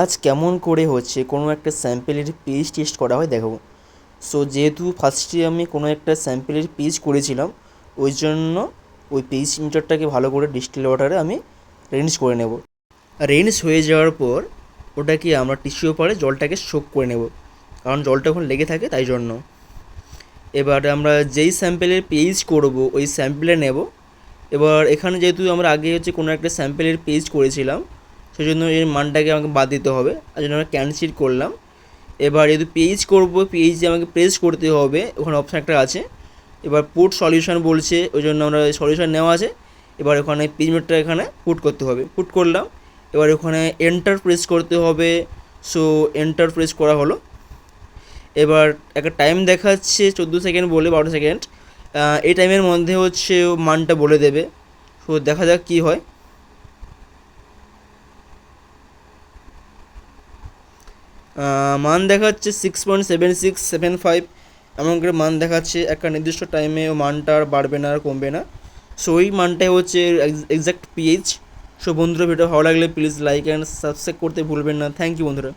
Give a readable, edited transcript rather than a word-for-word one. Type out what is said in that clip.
আজ কেমন করে হচ্ছে কোনো একটা স্যাম্পেলের পিএইচ টেস্ট করা হয় দেখাবো। সো যেহেতু ফার্স্টে আমি কোনো একটা স্যাম্পেলের পিএইচ করেছিলাম, ওই জন্য ওই পিএইচ মিটারটাকে ভালো করে ডিস্টিল ওয়াটারে আমি রেঞ্জ করে নেব। রেঞ্জ হয়ে যাওয়ার পর ওটাকে আমরা টিস্যু পেপারে জলটাকে সোক করে নেব, কারণ জলটা ওখানে লেগে থাকে তাই জন্য। এবার আমরা যেই স্যাম্পেলের পিএইচ করব ওই স্যাম্পেলে নেব। এবার এখানে যেহেতু আমরা আগে হচ্ছে কোনো একটা স্যাম্পেলের পিএইচ করেছিলাম, সেই জন্য এর মানটাকে আমাকে বাদ দিতে হবে, তার জন্য আমরা ক্যান্সেল করলাম। এবার যেহেতু পিএইচ করবো, পিএইচে আমাকে প্রেস করতে হবে, ওখানে অপশান একটা আছে। এবার পুট সলিউশন বলছে, ওই জন্য আমরা সলিউশন নেওয়া আছে। এবার ওখানে পিএইচ মিটারটা এখানে পুট করতে হবে, পুট করলাম। এবার ওখানে এন্টার প্রেস করতে হবে। সো এন্টার প্রেস করা হলো। এবার একটা টাইম দেখাচ্ছে 14 সেকেন্ড বলে 12 সেকেন্ড। এই টাইমের মধ্যে হচ্ছে ও মানটা বলে দেবে। সো দেখা যাক কী হয়। মান দেখাচ্ছে 6.7675 এমন করে মান দেখাচ্ছে। একটা নির্দিষ্ট টাইমে ও মানটা আর বাড়বে না আর কমবে না। সো ওই মানটাই হচ্ছে এক্সাক্ট পিএইচ। সো বন্ধুরা, ভিডিও ভালো লাগলে প্লিজ লাইক অ্যান্ড সাবস্ক্রাইব করতে ভুলবেন না। থ্যাংক ইউ বন্ধুরা।